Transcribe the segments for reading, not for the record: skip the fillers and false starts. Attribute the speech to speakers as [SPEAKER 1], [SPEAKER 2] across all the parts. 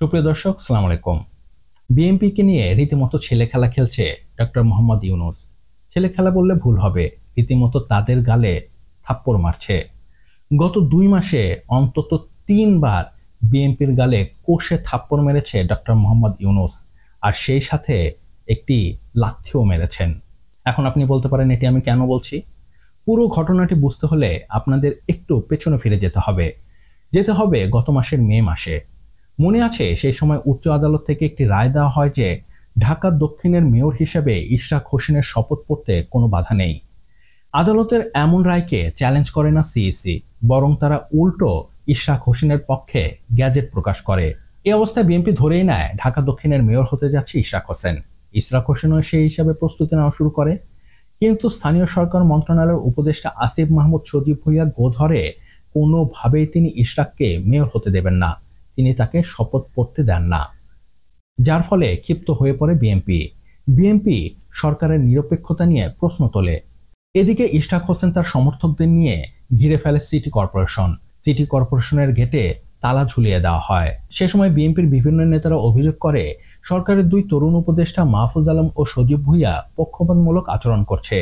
[SPEAKER 1] সুপ্রিয় দর্শক, আসসালামু আলাইকুম। বিএনপিকে নিয়ে রীতিমতো ছেলে খেলা খেলছে ডক্টর মোহাম্মদ ইউনূস। ছেলে খেলা বললে ভুল হবে, রীতিমতো তাদের গালে থাপ্পড় মারছে। গত 2 মাসে অন্তত 3 বার বিএনপির গালে কষে থাপ্পড় মেরেছে ডক্টর মোহাম্মদ ইউনূস, আর সেই সাথে একটি লাথিও মেরেছেন। এখন আপনি বলতে পারেন এটি আমি কেন বলছি। পুরো ঘটনাটি বুঝতে হলে আপনাদের একটু পেছনে ফিরে যেতে হবে গত মাসের মে মাসে। মনে আছে, সেই সময় উচ্চ আদালত থেকে একটি রায় দেওয়া হয় যে ঢাকা দক্ষিণের মেয়র হিসেবে ইশরাক হোসেনের শপথ পড়তে কোনো বাধা নেই। আদালতের এমন রায়কে চ্যালেঞ্জ করে না সিইসি, বরং তারা উল্টো ইশরাক হোসেনের পক্ষে গ্যাজেট প্রকাশ করে। এই অবস্থায় বিএনপি ধরেই নেয় ঢাকা দক্ষিণের মেয়র হতে যাচ্ছে ইশরাক হোসেন। ইশরাক হোসেনও সেই হিসাবে প্রস্তুতি নেওয়া শুরু করে। কিন্তু স্থানীয় সরকার মন্ত্রণালয়ের উপদেষ্টা আসিফ মাহমুদ সজীব ভুঁইয়া গোধরে কোনোভাবেই তিনি ইশরাককে মেয়র হতে দেবেন না, তিনি তাকে শপথ পড়তে দেন না। যার ফলে ক্ষিপ্ত হয়ে পড়ে বিএনপি সরকারের নিরপেক্ষতা নিয়ে প্রশ্ন তোলে। এদিকে ইশরাক হোসেন তার সমর্থকদের নিয়ে ঘিরে ফেলে সিটি কর্পোরেশনের গেটে তালা ঝুলিয়ে দেওয়া হয়। সে সময় বিএনপির বিভিন্ন নেতারা অভিযোগ করে সরকারের 2 তরুণ উপদেষ্টা মাহফুজ আলম ও সজীব ভুঁইয়া পক্ষপাতমূলক আচরণ করছে।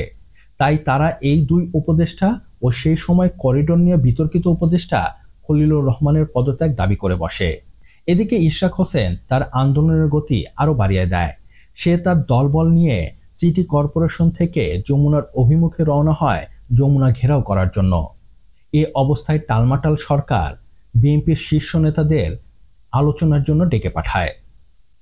[SPEAKER 1] তাই তারা এই 2 উপদেষ্টা ও সেই সময় করিডোর নিয়ে বিতর্কিত উপদেষ্টা খলিলুর রহমানের পদত্যাগ দাবি করে বসে। এদিকে ইশরাক হোসেন তার আন্দোলনের গতি আরো বাড়িয়ে দেয়। সে তার দলবল নিয়ে সিটি কর্পোরেশন থেকে যমুনার অভিমুখে রওনা হয় যমুনা ঘেরাও করার জন্য। এ অবস্থায় টালমাটাল সরকার বিএনপির শীর্ষ নেতাদের আলোচনার জন্য ডেকে পাঠায়।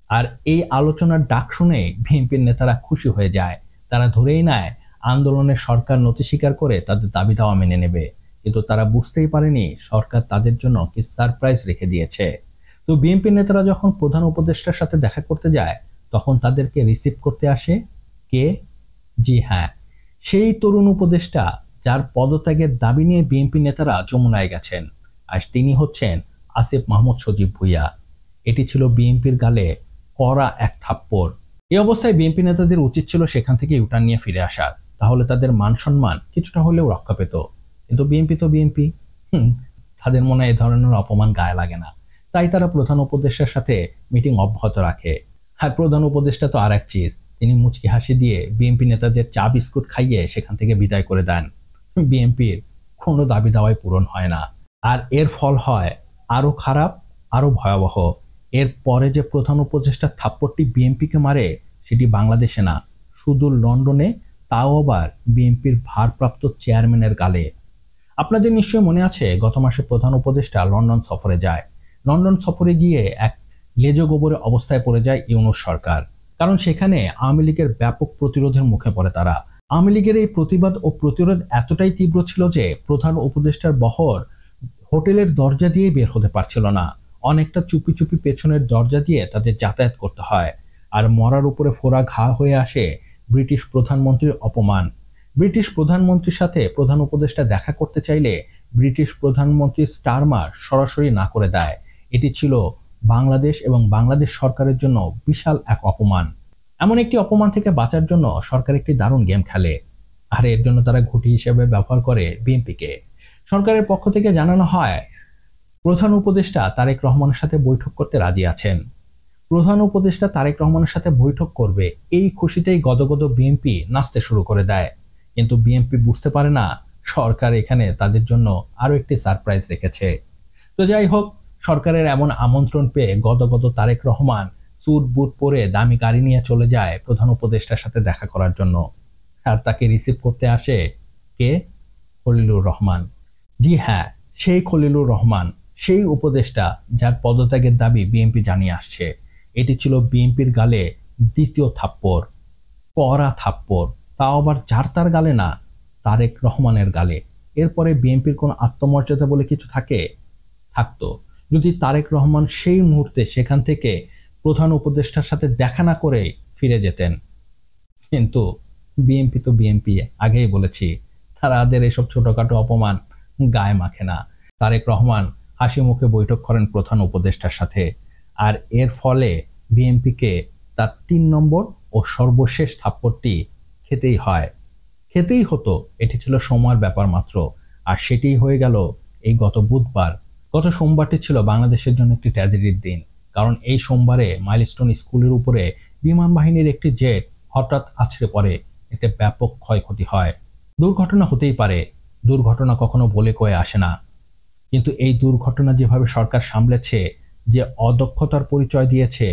[SPEAKER 1] আর এই আলোচনার ডাক শুনে বিএনপির নেতারা খুশি হয়ে যায়। তারা ধরেই নেয় আন্দোলনের সরকার নতি স্বীকার করে তাদের দাবি দাওয়া মেনে নেবে। কিন্তু তারা বুঝতেই পারেনি সরকার তাদের জন্য কি সারপ্রাইজ রেখে দিয়েছে। তো বিএনপি নেতারা যখন প্রধান উপদেষ্টার সাথে দেখা করতে যায়, তখন তাদেরকে রিসিভ করতে আসে কে? জি হ্যাঁ, সেই তরুণ উপদেষ্টা যার পদত্যাগের দাবি নিয়ে বিএনপি নেতারা যমুনায় গেছেন। আর তিনি হচ্ছেন আসিফ মাহমুদ সজীব ভুঁইয়া। এটি ছিল বিএনপির গালে কড়া এক থাপ্পড়। এই অবস্থায় বিএনপি নেতাদের উচিত ছিল সেখান থেকে ইউটার্ন নিয়ে ফিরে আসা, তাহলে তাদের মান সম্মান কিছুটা হলেও রক্ষা পেত। কিন্তু বিএনপি তো বিএনপি, তাদের মনে এই ধরনের অপমান গায়ে লাগে না। তাই তারা প্রধান উপদেষ্টার সাথে মিটিং অব্যাহত রাখে। আর প্রধান উপদেষ্টা তো আর এক চিজ, তিনি মুচকি হাসি দিয়ে বিএনপি নেতাদের চা বিস্কুট খাইয়ে সেখান থেকে বিদায় করে দেন। বিএনপির কোনো দাবি দাওয়াই পূরণ হয় না। আর এর ফল হয় আরো খারাপ, আরো ভয়াবহ। এর পরে যে প্রধান উপদেষ্টা থাপ্পড়টি বিএনপিকে মারে, সেটি বাংলাদেশে না, সুদূর লন্ডনে, তাও আবার বিএনপির ভারপ্রাপ্ত চেয়ারম্যানের গালে। আপনাদের নিশ্চয়ই মনে আছে, গত মাসে প্রধান উপদেষ্টা লন্ডন সফরে যায়। লন্ডন সফরে গিয়ে এক লেজো গোবরে অবস্থায় পড়ে যায় ইউনূস সরকার। কারণ সেখানে আওয়ামী লীগের ব্যাপক প্রতিরোধের মুখে পড়ে তারা। আওয়ামী লীগের এই প্রতিবাদ ও প্রতিরোধ এতটাই তীব্র ছিল যে প্রধান উপদেষ্টার বহর হোটেলের দরজা দিয়ে বের হতে পারছিল না। অনেকটা চুপি চুপি পেছনের দরজা দিয়ে তাদের যাতায়াত করতে হয়। আর মরার উপরে ফোড়া ঘা হয়ে আসে ব্রিটিশ প্রধানমন্ত্রীর অপমান। ব্রিটিশ প্রধানমন্ত্রীর সাথে প্রধান উপদেষ্টা দেখা করতে চাইলে ব্রিটিশ প্রধানমন্ত্রী স্টারমার সরাসরি না করে দেয়। এটি ছিল বাংলাদেশ এবং বাংলাদেশ সরকারের জন্য বিশাল এক অপমান। এমন একটি অপমান থেকে বাঁচার জন্য সরকার একটি দারুণ গেম খেলে, আর এর জন্য তারা ঘুঁটি হিসেবে ব্যবহার করে বিএনপিকে। সরকারের পক্ষ থেকে জানানো হয় প্রধান উপদেষ্টা তারেক রহমানের সাথে বৈঠক করতে রাজি আছেন। প্রধান উপদেষ্টা তারেক রহমানের সাথে বৈঠক করবে, এই খুশিতেই গদগদ বিএনপি নাচতে শুরু করে দেয়। কিন্তু বিএনপি বুঝতে পারে না সরকার এখানে তাদের জন্য আরো একটি সারপ্রাইজ রেখেছে। তো যাই হোক, সরকারের এমন আমন্ত্রণ পেয়ে গদগদ তারেক রহমান স্যুট বুট পরে দামি গাড়ি নিয়ে চলে যায় প্রধান উপদেষ্টার সাথে দেখা করার জন্য। আর তাকে রিসিভ করতে আসে কে? খলিলুর রহমান। জি হ্যাঁ, সেই খলিলুর রহমান, সেই উপদেষ্টা যার পদত্যাগের দাবি বিএনপি জানিয়ে আসছে। এটি ছিল বিএনপির গালে দ্বিতীয় থাপ্পড়, কড়া থাপ্পড়, তাও আবার যার তার গালে না, তারেক রহমানের গালে। এরপরে বিএনপির কোনো আত্মমর্যাদা বলে কিছু থাকতো যদি তারেক রহমান সেই মুহূর্তে সেখান থেকে প্রধান উপদেষ্টার সাথে দেখা না করে ফিরে যেতেন। কিন্তু বিএনপি তো বিএনপি, আগেই বলেছি, তাদের এসব ছোটখাটো অপমান গায়ে মাখে না। তারেক রহমান হাসি মুখে বৈঠক করেন প্রধান উপদেষ্টার সাথে। আর এর ফলে বিএনপিকে তার 3 নম্বর ও সর্বশেষ থাপ্পড়টি খেতেই হতো। এটি ছিল সময়ের ব্যাপার মাত্র। আর সেটিই হয়ে গেল এই গত বুধবার। গত সোমবারটি ছিল বাংলাদেশের জন্য একটি ট্র্যাজেডির দিন, কারণ এই সোমবারে মাইলস্টোন স্কুলের উপরে বিমান বাহিনীর একটি জেট হঠাৎ আছড়ে পড়ে, এতে ব্যাপক ক্ষয়ক্ষতি হয়। দুর্ঘটনা হতেই পারে, দুর্ঘটনা কখনো বলে কয়ে আসে না, কিন্তু এই দুর্ঘটনা যেভাবে সরকার সামলেছে, যে অদক্ষতার পরিচয় দিয়েছে,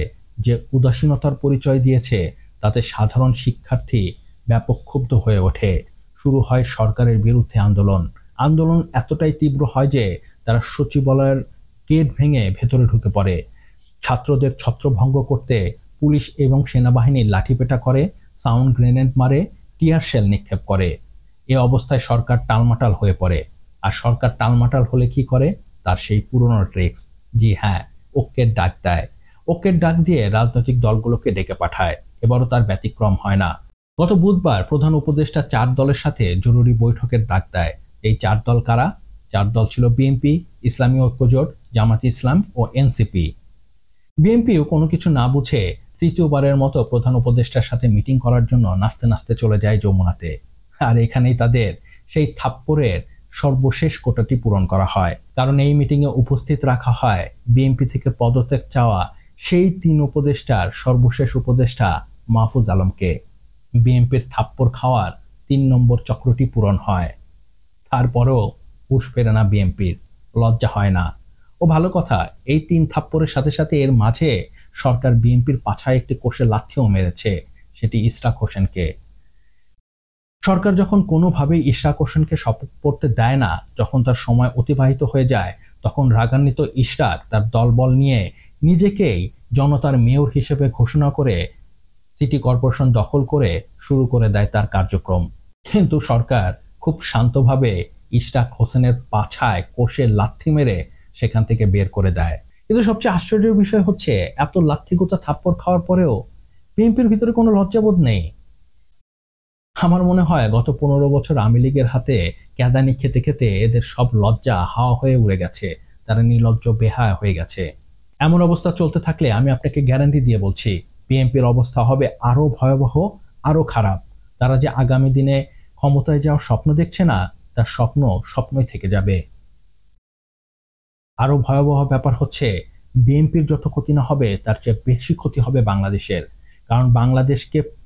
[SPEAKER 1] যে উদাসীনতার পরিচয় দিয়েছে, তাতে সাধারণ শিক্ষার্থী ব্যাপক ক্ষুব্ধ হয়ে ওঠে। শুরু হয় সরকারের বিরুদ্ধে আন্দোলন এতটাই তীব্র হয় যে তারা সচিবালয়ের গেট ভেঙে ভেতরে ঢুকে পড়ে। ছাত্রদের ছত্রভঙ্গ করতে পুলিশ এবং সেনাবাহিনী লাঠিপেটা করে, সাউন্ড গ্রেনেড মারে, টিয়ার শেল নিক্ষেপ করে। এ অবস্থায় সরকার টালমাটাল হয়ে পড়ে। আর সরকার টালমাটাল হলে কি করে? তার সেই পুরনো ট্রিক্স, জি হ্যাঁ, ঐক্যের ডাক দেয়। ঐক্যের ডাক দিয়ে রাজনৈতিক দলগুলোকে ডেকে পাঠায়। এবারও তার ব্যতিক্রম হয় না। গত বুধবার প্রধান উপদেষ্টা 4 দলের সাথে জরুরি বৈঠকের ডাক দেয়। এই 4 দল কারা? 4 দল ছিল বিএনপি, ইসলামী ঐক্যজোট, জামাতে ইসলাম ও এনসিপি। বিএনপিও কোনো কিছু না বুঝে তৃতীয়বারের মতো প্রধান উপদেষ্টার সাথে মিটিং করার জন্য নাচতে নাচতে চলে যায় যমুনাতে। আর এখানেই তাদের সেই থাপ্পড়ের সর্বশেষ কোটাটি পূরণ করা হয়। কারণ এই মিটিংয়ে উপস্থিত রাখা হয় বিএনপি থেকে পদত্যাগ চাওয়া সেই 3 উপদেষ্টার সর্বশেষ উপদেষ্টা মাহফুজ আলমকে। বিএনপির থাপ্পড় খাওয়ার 3 নম্বর চক্রটি পূরণ হয়। তারপরও হুঁশ ফেরে না বিএনপির, লজ্জা হয় না। ও ভালো কথা, এই 3 থাপ্পড়ের সাথে সাথে এর মাঝে সরকার বিএনপির পাছায় একটি কোষে লাথিও মেরেছে, সেটি ইশরাক হোসেনকে। সরকার যখন কোনোভাবেই ইশরাক হোসেনকে শপথ পড়তে দেয় না, যখন তার সময় অতিবাহিত হয়ে যায়, তখন রাগান্বিত ইশরাক তার দলবল নিয়ে নিজেকেই জনতার মেয়র হিসেবে ঘোষণা করে সিটি কর্পোরেশন দখল করে শুরু করে দেয় তার কার্যক্রম। কিন্তু সরকার খুব শান্তভাবে ইশরাক হোসেনের পাছায় কোষে লাথি মেরে সেখান থেকে বের করে দেয়। কিন্তু সবচেয়ে আশ্চর্যের বিষয় হচ্ছে, এত লাথিগুতা থাপ্পড় খাওয়ার পরেও বিএনপির ভিতরে কোনো লজ্জাবোধ নেই। আমার মনে হয় গত 15 বছর আওয়ামী লীগের হাতে কেদানি খেতে খেতে এদের সব লজ্জা হাওয়া হয়ে উড়ে গেছে। তারা নির্লজ্জ বেহায়া হয়ে গেছে। এমন অবস্থা চলতে থাকলে আমি আপনাকে গ্যারান্টি দিয়ে বলছি, বিএনপির অবস্থা হবে আরো ভয়াবহ, আরো খারাপ। তারা যে আগামী দিনে ক্ষমতায় যাওয়ার স্বপ্ন দেখছে না, তার স্বপ্নই থেকে যাবে। আরো ভয়াবহ ব্যাপার হচ্ছে, বিএনপির যত ক্ষতি না হবে তার চেয়ে বেশি ক্ষতি হবে বাংলাদেশের। কারণ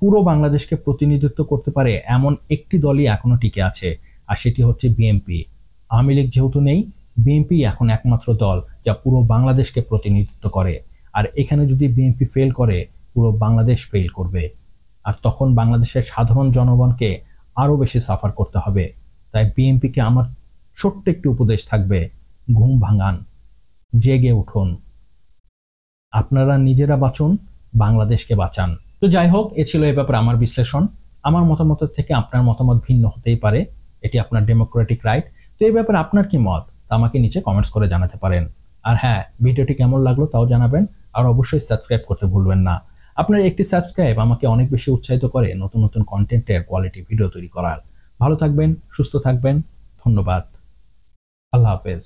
[SPEAKER 1] পুরো বাংলাদেশকে প্রতিনিধিত্ব করতে পারে এমন একটি দলই এখনো টিকে আছে, আর সেটি হচ্ছে বিএনপি। আওয়ামী লীগ যেহেতু নেই, বিএনপি এখন একমাত্র দল যা পুরো বাংলাদেশকে প্রতিনিধিত্ব করে। আর এখানে যদি বিএনপি ফেল করে, পুরো বাংলাদেশ ফেল করবে। আর তখন বাংলাদেশের সাধারণ জনগণকে আরো বেশি সাফার করতে হবে। তাই বিএনপিকে আমার ছোট্ট একটি উপদেশ থাকবে, ঘুম ভাঙান, জেগে উঠুন। আপনারা নিজেরা বাঁচুন, বাংলাদেশকে বাঁচান। তো যাই হোক, এ ছিল এ ব্যাপারে আমার বিশ্লেষণ। আমার মতামতের থেকে আপনার মতামত ভিন্ন হতেই পারে, এটি আপনার ডেমোক্রেটিক রাইট। তো এই ব্যাপারে আপনার কি মত, তা আমাকে নিচে কমেন্টস করে জানাতে পারেন। আর হ্যাঁ, ভিডিওটি কেমন লাগলো তাও জানাবেন। আর অবশ্যই সাবস্ক্রাইব করতে ভুলবেন না। আপনার একটি সাবস্ক্রাইব আমাকে অনেক বেশি উৎসাহিত করে নতুন নতুন কন্টেন্টের কোয়ালিটি ভিডিও তৈরি করার। ভালো থাকবেন, সুস্থ থাকবেন। ধন্যবাদ। আল্লাহ হাফেজ।